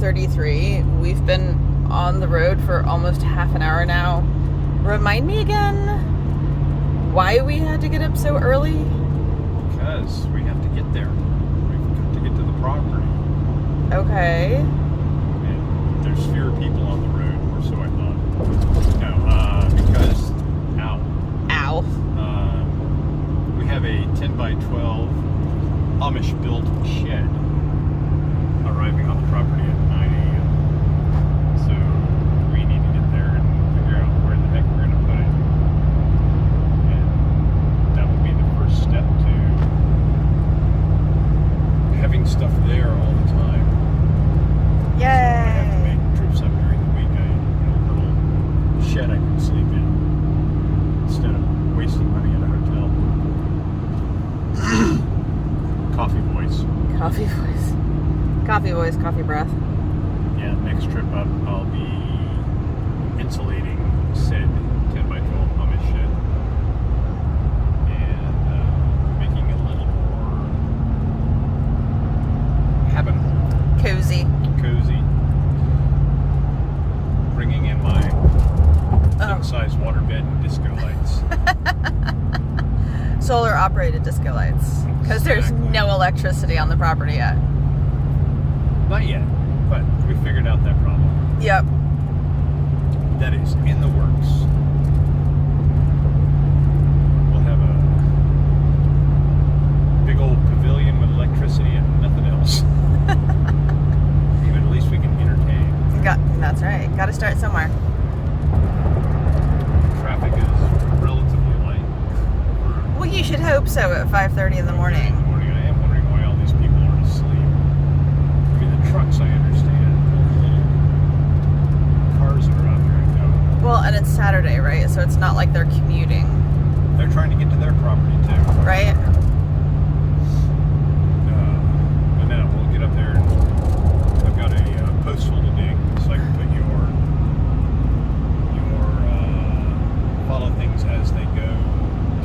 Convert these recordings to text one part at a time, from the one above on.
5:33. We've been on the road for almost half an hour now. Remind me again why we had to get up so early? Because we have to get there. We've got to get to the property. Okay. And there's fewer people on the road, or so I thought. No, because, Ow. we have a 10 by 12 Amish built shed arriving on the property at 9 a.m. So we need to get there and figure out where the heck we're going to put it. And that will be the first step to having stuff there all the time. Yay! So I have to make trips up during the week. A little shed I can sleep in instead of wasting money at a hotel. Coffee voice. Coffee voice. Coffee voice, coffee breath. Yeah, next trip up I'll be insulating said 10 by 12 Amish shed and making it a little more habitable. Cozy. Cozy. Bringing in my king-size waterbed and disco lights. Solar operated disco lights. Because there's no electricity on the property yet. Not yet, but we figured out that problem. Yep. That is in the works. We'll have a big old pavilion with electricity and nothing else. But at least we can entertain. That's right. Got to start somewhere. Traffic is relatively light. Well, you should hope so at 5:30 in the morning. I am wondering why all these people aren't asleep. I mean, the trucks, I understand. The little cars that are out there, I know. Well, and it's Saturday, right? So it's not like they're commuting, They're trying to get to their property, too. right? But now, we'll get up there and I've got a post hole to dig so I can put your follow things as they go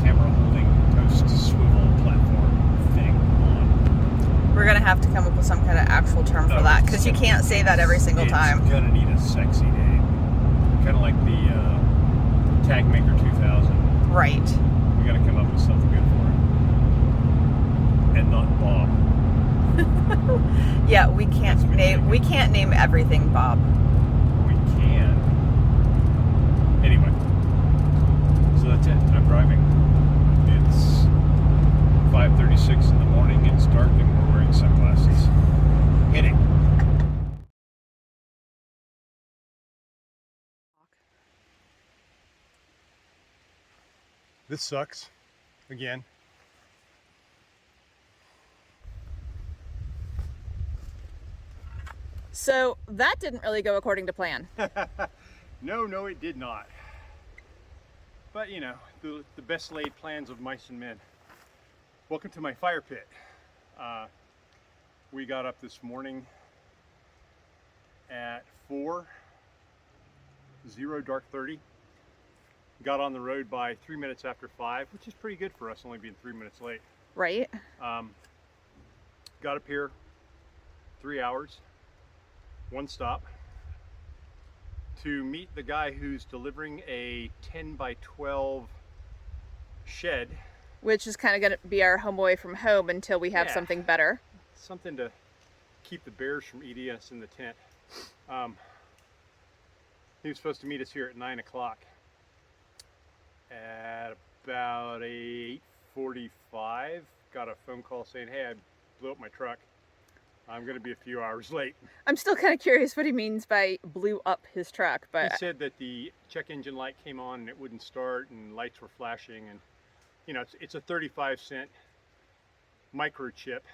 camera holding post swivel platform thing on. We're going to have to come up with some kind of actual term for that, because you can't say that every single time. It's gonna need a sexy name. Kind of like the Tag Maker 2000. Right. We gotta come up with something good for it. And not Bob. Yeah, we can't name everything Bob. We can. Anyway. So that's it. I'm driving. It's 5:36 in the morning. It's dark and we're wearing sunglasses. Hitting. This sucks. Again. So that didn't really go according to plan. No, it did not. But you know, the best laid plans of mice and men. Welcome to my fire pit. We got up this morning at 4, 0 dark 30. Got on the road by 3 minutes after 5, which is pretty good for us, only being 3 minutes late. Right? Got up here 3 hours, one stop, to meet the guy who's delivering a 10 by 12 shed. Which is kind of going to be our home away from home until we have something better. Something to keep the bears from eating us in the tent. He was supposed to meet us here at 9 o'clock. At about 8:45, got a phone call saying, hey, I blew up my truck. I'm going to be a few hours late. I'm still kind of curious what he means by blew up his truck, but He said that the check engine light came on and it wouldn't start and lights were flashing, and you know, it's a 35-cent microchip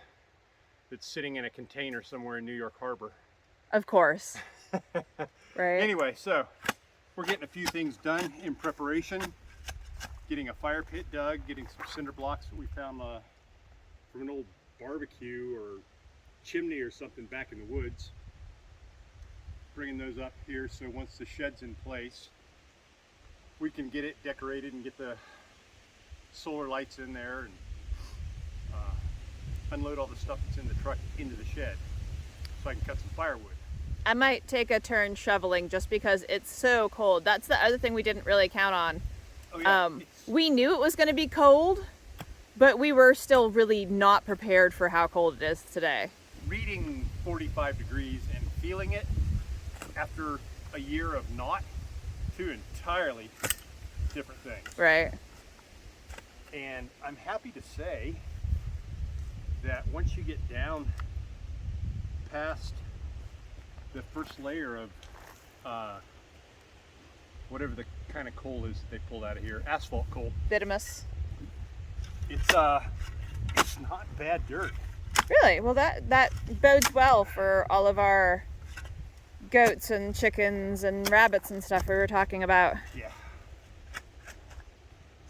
that's sitting in a container somewhere in New York Harbor. of course. Right? Anyway, so we're getting a few things done in preparation. Getting a fire pit dug, getting some cinder blocks that we found from an old barbecue or chimney or something back in the woods. Bringing those up here so once the shed's in place, we can get it decorated and get the solar lights in there and unload all the stuff that's in the truck into the shed so I can cut some firewood. I might take a turn shoveling just because it's so cold. That's the other thing we didn't really count on. Oh, yeah. We knew it was going to be cold, but we were still really not prepared for how cold it is today. Reading 45 degrees and feeling it after a year of not, two entirely different things. Right. And I'm happy to say that once you get down past the first layer of whatever the kind of coal is that they pulled out of here, asphalt coal, Bitumus. it's not bad dirt. Really? Well, that bodes well for all of our goats and chickens and rabbits and stuff we were talking about. Yeah.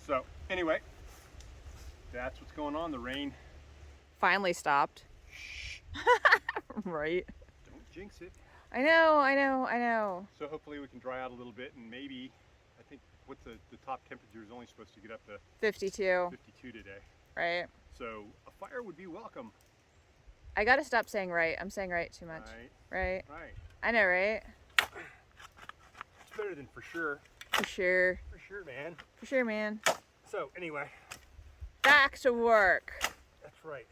So anyway, that's what's going on. The rain Finally stopped. Right. Don't jinx it. I know. So hopefully we can dry out a little bit, and maybe, I think what the top temperature is only supposed to get up to 52. 52 today. Right. So a fire would be welcome. I gotta stop saying right. I'm saying right too much. Right. Right. I know, right? It's better than for sure. For sure. For sure, man. For sure, man. So anyway, Back to work. that's right.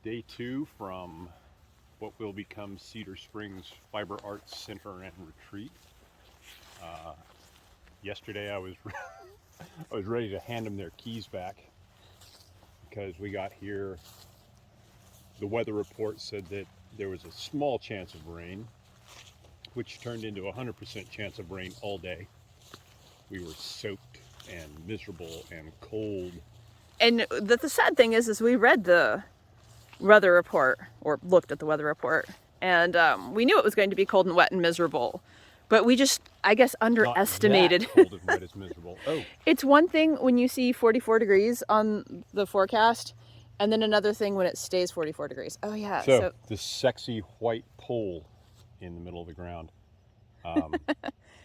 Day 2 from what will become Cedar Springs Fiber Arts Center and Retreat. Yesterday I was I was ready to hand them their keys back because we got here. The weather report said that there was a small chance of rain, which turned into a 100% chance of rain all day. We were soaked and miserable and cold. And the sad thing is we read the weather report, or looked at the weather report, and we knew it was going to be cold and wet and miserable, but we just, I guess, underestimated. Not that cold and wet is miserable. Oh, It's one thing when you see 44 degrees on the forecast, and then another thing when it stays 44 degrees. Oh yeah. so this sexy white pole in the middle of the ground.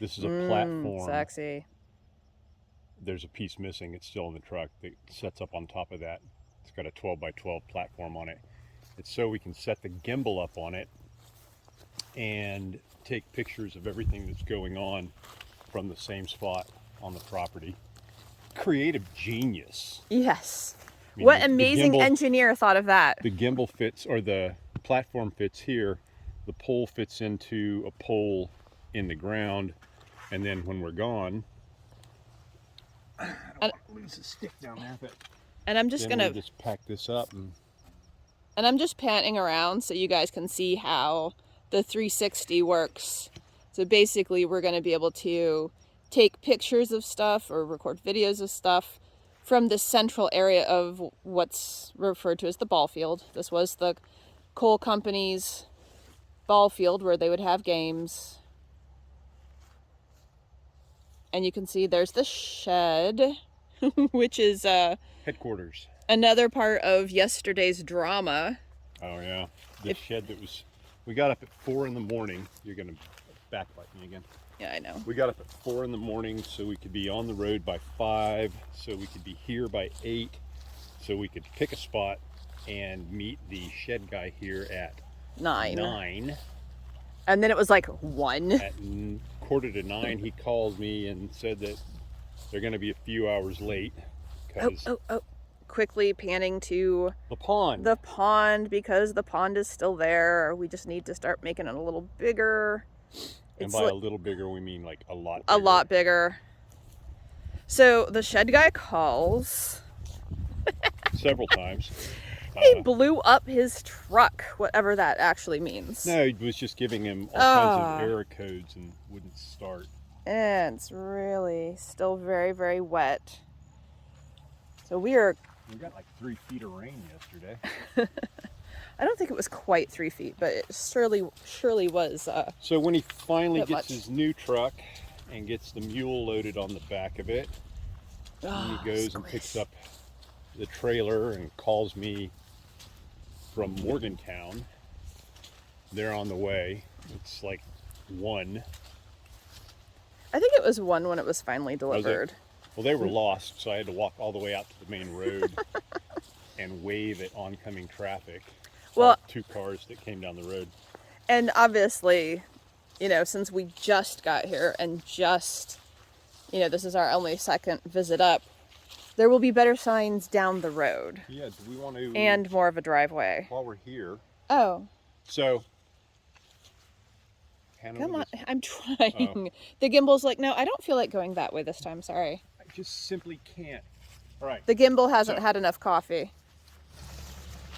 This is a platform. Sexy. There's a piece missing. It's still in the truck that sets up on top of that. It's got a 12 by 12 platform on it. It's so we can set the gimbal up on it and take pictures of everything that's going on from the same spot on the property. Creative genius. Yes. I mean, What the amazing gimbal- engineer thought of that? The gimbal fits, or the platform fits here. The pole fits into a pole in the ground, and then when we're gone, I don't want to lose the stick down there, but And I'm just then gonna we just pack this up And I'm just panting around so you guys can see how the 360 works. So basically we're going to be able to take pictures of stuff or record videos of stuff from the central area of what's referred to as the ball field. This was the coal company's ball field where they would have games. And you can see there's the shed, which is headquarters. another part of yesterday's drama. Oh yeah, the shed that was. We got up at 4 in the morning. You're gonna backbite me again. Yeah, I know. We got up at 4 in the morning so we could be on the road by 5, so we could be here by 8, so we could pick a spot and meet the shed guy here at 9. And then it was like 1. At 8:45, he called me and said that they're going to be a few hours late because Oh. Quickly panning to the pond. the pond because the pond is still there. We just need to start making it a little bigger. And It's by a little bigger, we mean like a lot bigger. a lot bigger. So the shed guy calls. Several times. He blew up his truck, whatever that actually means. No, he was just giving him all kinds of error codes and wouldn't start. And it's really still very, very wet. So we got like 3 feet of rain yesterday. I don't think it was quite 3 feet, but it surely was. So when he finally That gets much. his new truck and gets the mule loaded on the back of it, he goes and picks up the trailer and calls me from Morgantown. They're on the way. It's like 1. I think it was 1 when it was finally delivered. Well, they were lost, so I had to walk all the way out to the main road and wave at oncoming traffic. Well, 2 cars that came down the road. and obviously, you know, since we just got here and just, you know, this is our only second visit up, there will be better signs down the road. Yeah, do we want to... And more of a driveway. While we're here... Oh. So... Come on, I'm trying. Oh. The gimbal's like, no, I don't feel like going that way this time, sorry. I just simply can't. All right. The gimbal hasn't had enough coffee.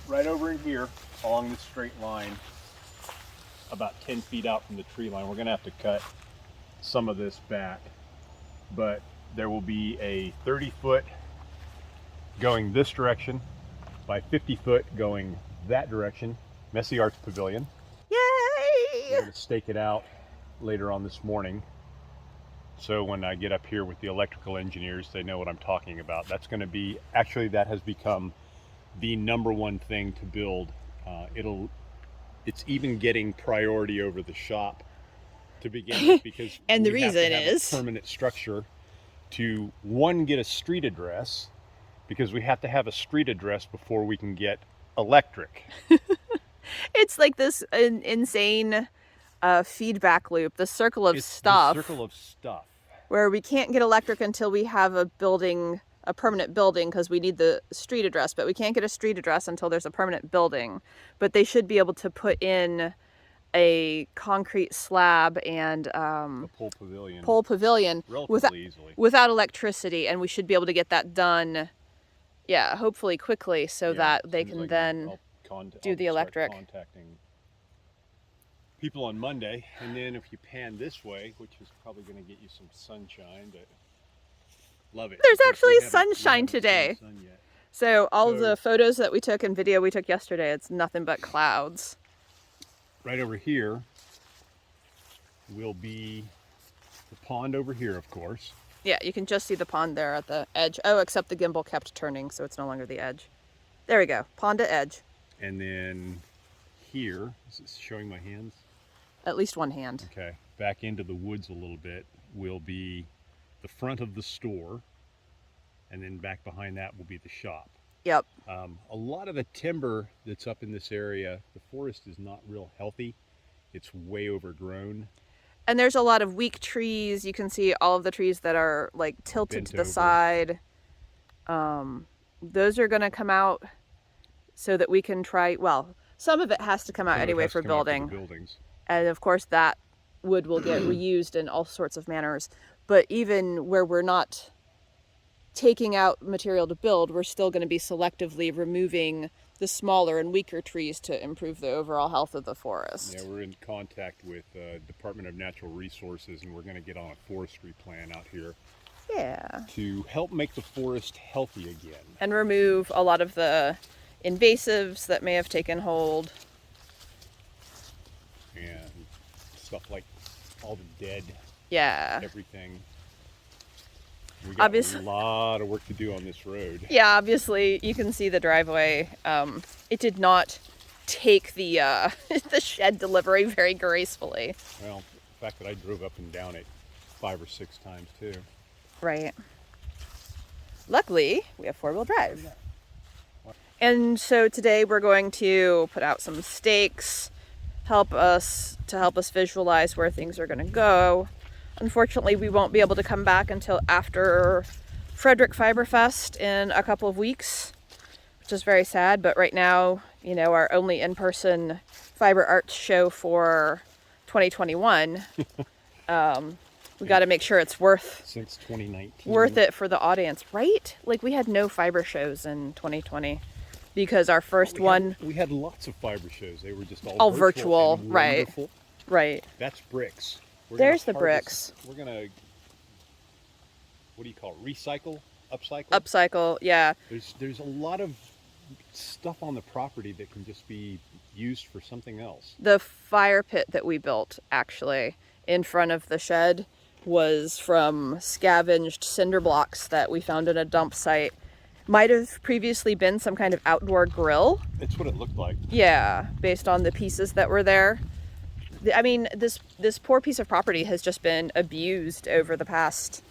Right over in here, along this straight line, about 10 feet out from the tree line, we're going to have to cut some of this back. But there will be a 30-foot going this direction by 50-foot going that direction, Messy Arts Pavilion. Yay! We're going to stake it out later on this morning. So when I get up here with the electrical engineers, they know what I'm talking about. That's going to be, actually that has become the #1 thing to build. It's even getting priority over the shop to begin with, because and the we reason have to have is a permanent structure to, one, get a street address, because we have to have a street address before we can get electric. It's like this insane feedback loop, the circle of stuff. The circle of stuff. Where we can't get electric until we have a building, a permanent building, because we need the street address, but we can't get a street address until there's a permanent building. But they should be able to put in a concrete slab and a pole pavilion relatively easily without electricity, and we should be able to get that done, yeah, hopefully quickly, so that they can then do the electric. Contacting people on Monday, and then if you pan this way, which is probably going to get you some sunshine, but love it. There's actually sunshine today. So all of the photos that we took and video we took yesterday, it's nothing but clouds. Right over here will be the pond over here, of course. Yeah, you can just see the pond there at the edge. Oh, except the gimbal kept turning, so it's no longer the edge. There we go, pond to edge. And then here, is it showing my hands? At least one hand. Okay, back into the woods a little bit will be the front of the store, and then back behind that will be the shop. Yep. A lot of the timber that's up in this area, the forest is not real healthy. It's way overgrown. And there's a lot of weak trees. You can see all of the trees that are like tilted Bent to the over. side. Those are going to come out so that we can try, well, some of it has to come out anyway for building. And of course that wood will get reused in all sorts of manners. But even where we're not taking out material to build, we're still going to be selectively removing the smaller and weaker trees to improve the overall health of the forest. Yeah, we're in contact with Department of Natural Resources, and we're going to get on a forestry plan out here. Yeah. To help make the forest healthy again. And remove a lot of the invasives that may have taken hold. And stuff like all the dead. Yeah. Everything. We got obviously a lot of work to do on this road. Yeah, obviously you can see the driveway. It did not take the the shed delivery very gracefully. Well, the fact that I drove up and down it 5 or 6 times too. Right. Luckily, we have 4-wheel drive. And so today we're going to put out some stakes, help us visualize where things are going to go. Unfortunately, we won't be able to come back until after Frederick Fiberfest in a couple of weeks, which is very sad. But right now, you know, our only in-person fiber arts show for 2021, we got to make sure it's since 2019 worth it for the audience, right? Like we had no fiber shows in 2020 because our first we had lots of fiber shows. They were just all virtual, right? Wonderful. Right. That's bricks. There's the bricks. We're gonna, what do you call it? Recycle? Upcycle? Upcycle, yeah. There's a lot of stuff on the property that can just be used for something else. The fire pit that we built, actually, in front of the shed was from scavenged cinder blocks that we found in a dump site. Might have previously been some kind of outdoor grill. That's what it looked like. Yeah, based on the pieces that were there. I mean, this poor piece of property has just been abused over the past,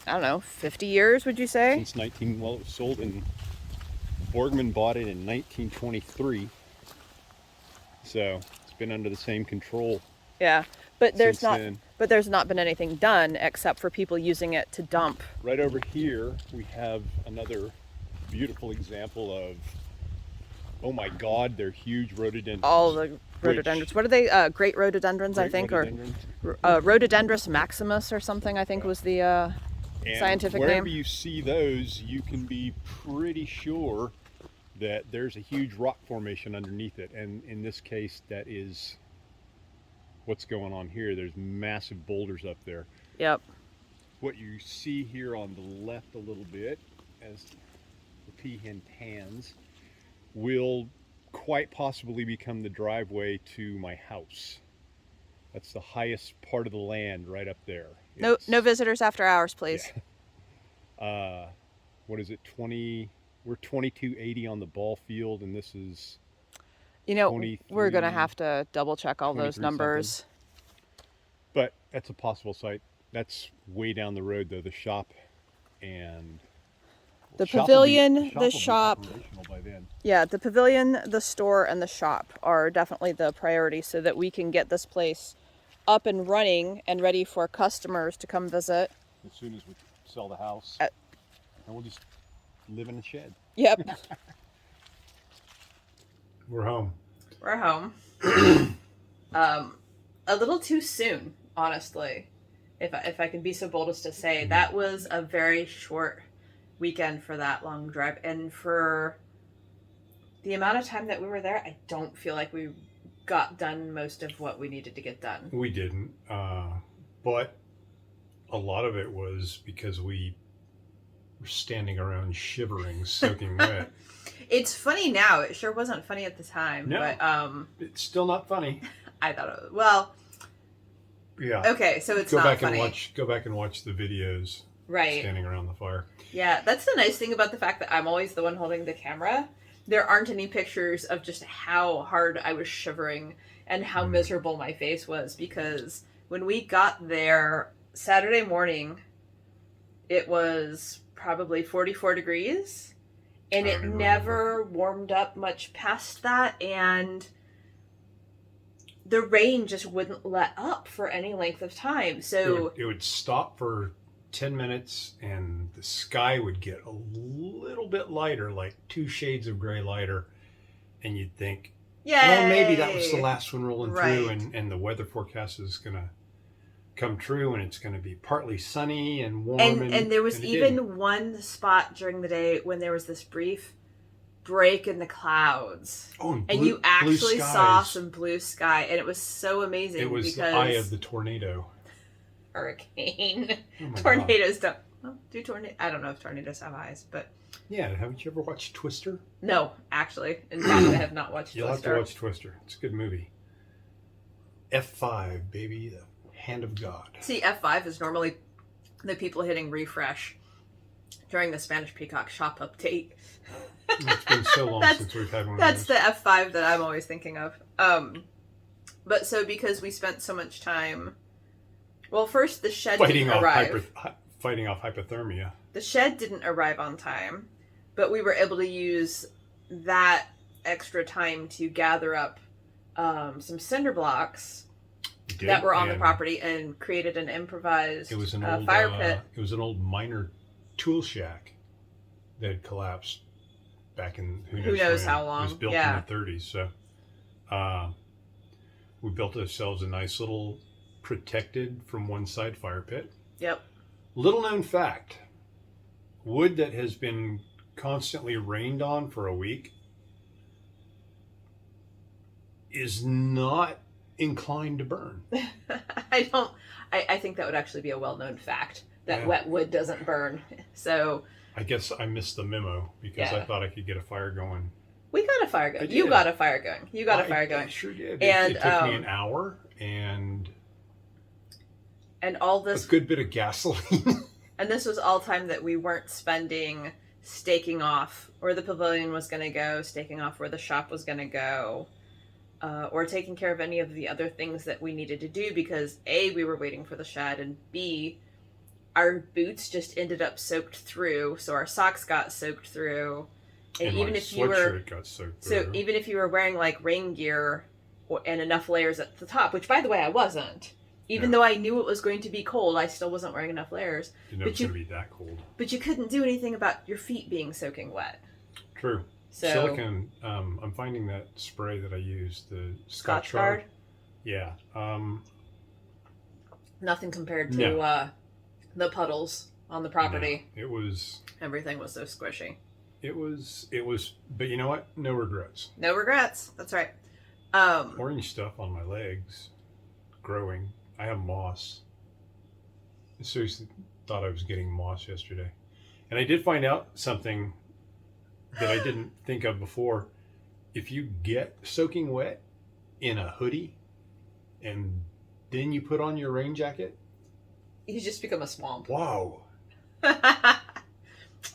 I don't know, 50 years, would you say? Since well, it was sold in Borgman bought it in 1923, so it's been under the same control Yeah, but there's since not. then. But there's not been anything done except for people using it to dump. Right over here, we have another beautiful example of, oh my God, they're huge rhododendrons. All the rhododendrons. What are they? Great rhododendrons, I think, or Rhododendron maximus or something. I think was the and scientific wherever name. you see those, you can be pretty sure that there's a huge rock formation underneath it. And in this case, that is what's going on here. There's massive boulders up there. Yep. What you see here on the left a little bit, as the peahen pans, will quite possibly become the driveway to my house. That's the highest part of the land right up there. No, no visitors after hours, please. Yeah. What is it? We're 2280 on the ball field, and this is. You know, we're gonna have to double check all those numbers. Something. But that's a possible site. That's way down the road, though. The shop and the pavilion, the shop. By then. Yeah, the pavilion, the store, and the shop are definitely the priority, so that we can get this place up and running and ready for customers to come visit. As soon as we sell the house, and we'll just live in a shed. Yep. We're home. We're home. A little too soon, honestly. If I can be so bold as to say, that was a very short weekend for that long drive, and for the amount of time that we were there, I don't feel like we got done most of what we needed to get done. We didn't, but a lot of it was because we were standing around shivering, soaking wet. It's funny now. It sure wasn't funny at the time. No, but it's still not funny. I thought it was, well. Yeah. Okay, so it's not funny. Go back and watch the videos. Right. Standing around the fire. Yeah, that's the nice thing about the fact that I'm always the one holding the camera. There aren't any pictures of just how hard I was shivering and how miserable my face was, because when we got there Saturday morning, it was probably 44 degrees, and it never warmed up much past that, and the rain just wouldn't let up for any length of time. So it would stop for 10 minutes and the sky would get a little bit lighter, like 2 shades of gray lighter, and you'd think, well, maybe that was the last one rolling through, and the weather forecast is gonna come true, and it's gonna be partly sunny and warm, and there was even one spot during the day when there was this brief break in the clouds, and you actually saw some blue sky, and it was so amazing. It was the eye of the tornado. Hurricane. Tornadoes don't do tornado. I don't know if tornadoes have eyes, but yeah. Haven't you ever watched Twister? No, actually, in fact, I have not watched. You'll have to watch Twister. It's a good movie. F5, baby, the hand of God. See, F5 is normally the people hitting refresh during the Spanish Peacock shop update. It's been so long since we've had one. That's the F5 that I'm always thinking of. But so because we spent so much time. Well, first the shed didn't arrive. Fighting off hypothermia. The shed didn't arrive on time, but we were able to use that extra time to gather up some cinder blocks that were on the property and created an improvised fire pit. It was an old miner tool shack that had collapsed back in who knows how long. It was built in the 30s, so we built ourselves a nice little protected from one side fire pit. Yep. Little known fact, wood that has been constantly rained on for a week is not inclined to burn. I think that would actually be a well-known fact, that wet wood doesn't burn. So I guess I missed the memo, because I thought I could get a fire going. We got a fire going. You got a fire going. You got a fire going. I sure did. And it took me an hour and all this, a good bit of gasoline. And this was all time that we weren't spending staking off where the pavilion was going to go, staking off where the shop was going to go, or taking care of any of the other things that we needed to do, because A, we were waiting for the shed, and B, our boots just ended up soaked through, so our socks got soaked through, And even if you were even if you were wearing like rain gear and enough layers at the top, which by the way I wasn't. Even though I knew it was going to be cold, I still wasn't wearing enough layers. You know it's going to be that cold. But you couldn't do anything about your feet being soaking wet. True. So, silicone, I'm finding that spray that I use, the Scotch Guard. Yeah. Nothing compared to the puddles on the property. No, it was... Everything was so squishy. It was, but you know what? No regrets. No regrets. That's right. Orange stuff on my legs, growing. I have moss. I seriously thought I was getting moss yesterday. And I did find out something that I didn't think of before. If you get soaking wet in a hoodie and then you put on your rain jacket, you just become a swamp. Wow.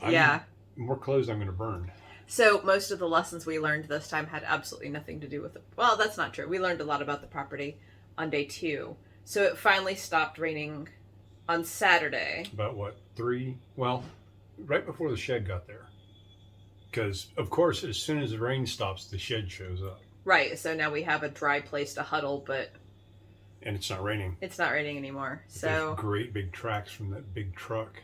Yeah. More clothes I'm going to burn. So most of the lessons we learned this time had absolutely nothing to do with it. Well, that's not true. We learned a lot about the property on day 2. So it finally stopped raining on Saturday. About what, 3? Well, right before the shed got there. Because, of course, as soon as the rain stops, the shed shows up. Right, so now we have a dry place to huddle, but... And it's not raining. It's not raining anymore, so... There's great big tracks from that big truck.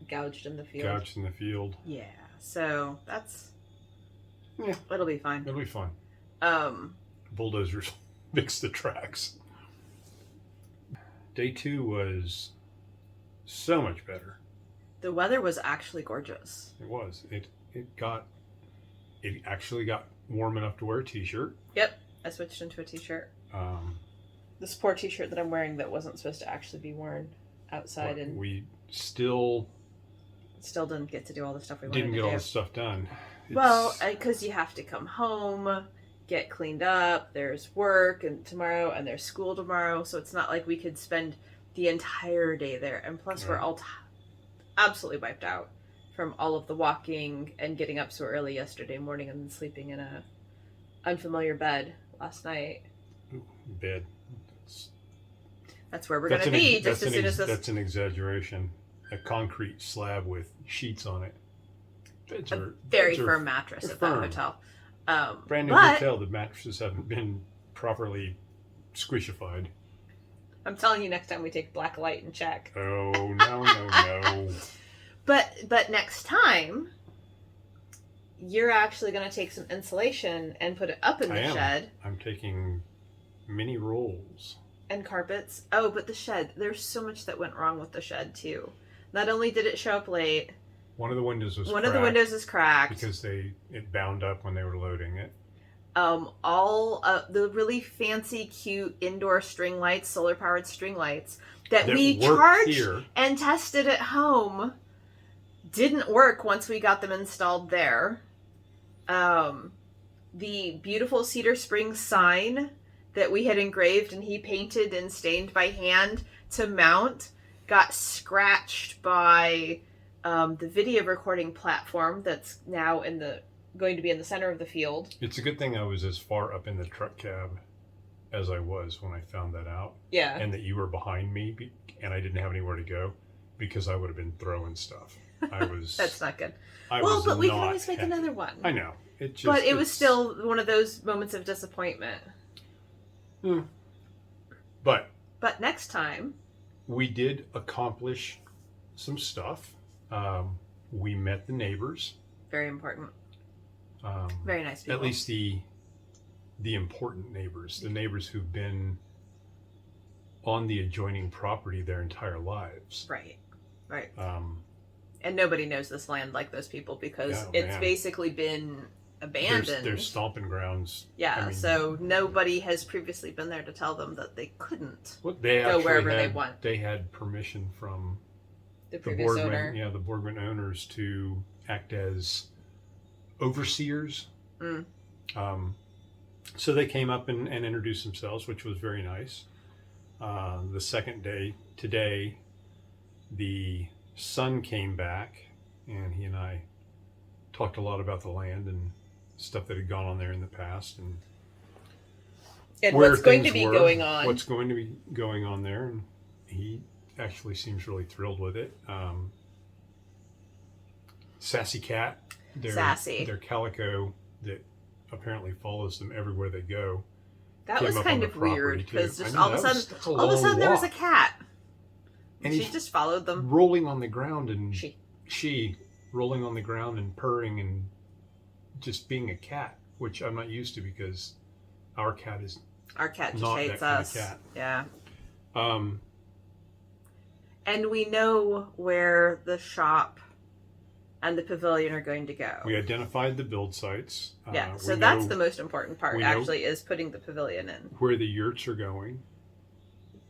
Gouged in the field. Gouged in the field. Yeah, so that's... Yeah. It'll be fine. It'll be fine. Bulldozers fix the tracks. Day 2 was so much better. The weather was actually gorgeous. It was. It actually got warm enough to wear a t-shirt. Yep, I switched into a t-shirt. This poor t-shirt that I'm wearing that wasn't supposed to actually be worn outside, and we still didn't get to do all the stuff we wanted to do. Didn't get all the stuff done. Well, because you have to come home, get cleaned up. There's work and tomorrow, and there's school tomorrow. So it's not like we could spend the entire day there. And plus, we're all absolutely wiped out from all of the walking and getting up so early yesterday morning and then sleeping in a unfamiliar bed last night. Bed. That's where we're going to be just as soon as this... That's an exaggeration. A concrete slab with sheets on it. Very firm mattress at that hotel. Brand new hotel, the mattresses haven't been properly squishified. I'm telling you, next time we take black light and check. Oh, no. But next time, you're actually going to take some insulation and put it up in the shed. I'm taking mini rolls. And carpets. Oh, but the shed. There's so much that went wrong with the shed, too. Not only did it show up late... One of the windows was cracked. One of the windows is cracked. Because it bound up when they were loading it. All the really fancy, cute indoor string lights, solar-powered string lights that we charged and tested at home didn't work once we got them installed there. The beautiful Cedar Springs sign that we had engraved and he painted and stained by hand to mount got scratched by the video recording platform that's now going to be in the center of the field. It's a good thing I was as far up in the truck cab as I was when I found that out. Yeah. And that you were behind me and I didn't have anywhere to go because I would have been throwing stuff. I was... That's not good. But we can always make another one. I know. But it was still one of those moments of disappointment. But next time... We did accomplish some stuff. We met the neighbors. Very important. Very nice people. At least the important neighbors. The neighbors who've been on the adjoining property their entire lives. Right. And nobody knows this land like those people because it's basically been abandoned. There's stomping grounds. Yeah, so nobody has previously been there to tell them that they couldn't go wherever they want. They had permission from the previous owner. Yeah, the Boardman owners to act as overseers. So they came up and introduced themselves, which was very nice. The second day, today, the son came back and he and I talked a lot about the land and stuff that had gone on there in the past and what's going to be going on. What's going to be going on there, and he actually seems really thrilled with it. Sassy Cat Sassy. Their calico that apparently follows them everywhere they go. That was kind of weird because just all of a sudden there was a cat. And she just followed them. Rolling on the ground and she rolling on the ground and purring and just being a cat, which I'm not used to because our cat just hates us. Kind of cat. Yeah. And we know where the shop and the pavilion are going to go. We identified the build sites. Yeah, so that's the most important part, actually, is putting the pavilion in. Where the yurts are going,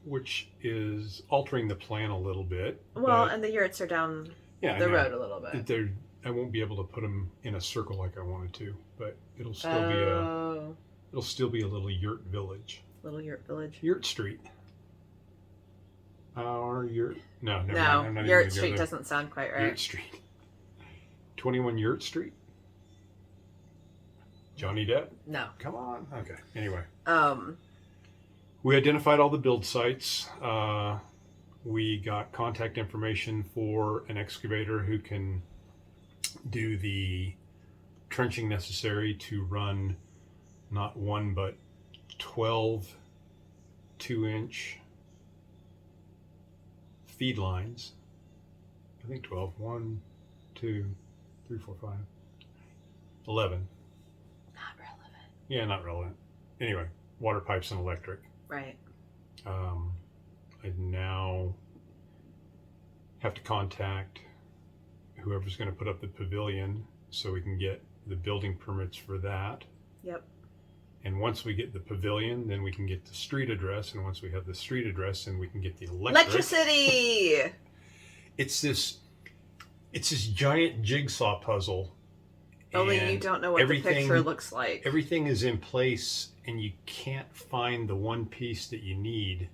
which is altering the plan a little bit. Well, and the yurts are down the road a little bit. I won't be able to put them in a circle like I wanted to, but it'll still be a little yurt village. Little yurt village. Yurt Street. Our yurt. No, Yurt Street doesn't sound quite right. Yurt Street. 21 Yurt Street. Johnny Depp? No. Come on. Okay. Anyway. We identified all the build sites. We got contact information for an excavator who can do the trenching necessary to run not one but 12 2-inch feed lines. I think 12. 1, 2, 3, 4, 5. 11. Not relevant. Yeah, not relevant. Anyway, water pipes and electric. Right. I now have to contact whoever's going to put up the pavilion so we can get the building permits for that. Yep. And once we get the pavilion, then we can get the street address. And once we have the street address, then we can get the electricity. It's this giant jigsaw puzzle. Only you don't know what the picture looks like. Everything is in place, and you can't find the one piece that you need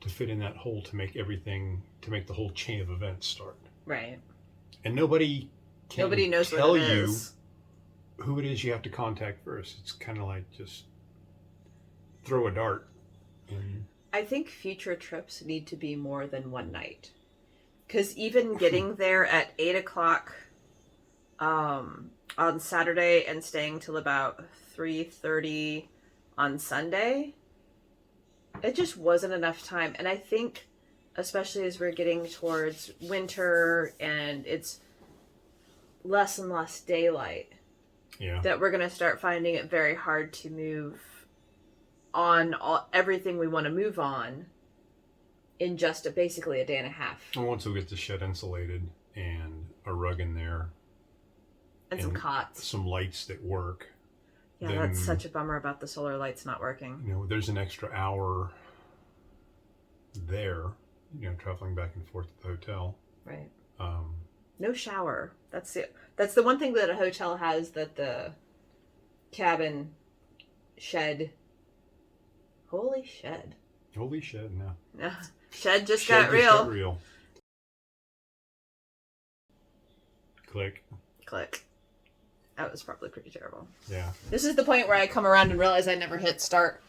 to fit in that hole to make the whole chain of events start. Right. And nobody knows tell what it you is. Who it is you have to contact first. It's kind of like just throw a dart. I think future trips need to be more than one night. Because even getting there at 8 o'clock on Saturday and staying till about 3:30 on Sunday, it just wasn't enough time. And I think, especially as we're getting towards winter and it's less and less daylight, that we're going to start finding it very hard to move on everything we want to move on in just basically a day and a half. And once we get the shed insulated and a rug in there. And some cots. Some lights that work. Yeah, that's such a bummer about the solar lights not working. There's an extra hour there, traveling back and forth to the hotel. Right. No shower. That's the one thing that a hotel has that the cabin shed. Holy shed. Holy shed, no. Shed just got real. Click. That was probably pretty terrible. Yeah. This is the point where I come around and realize I never hit start.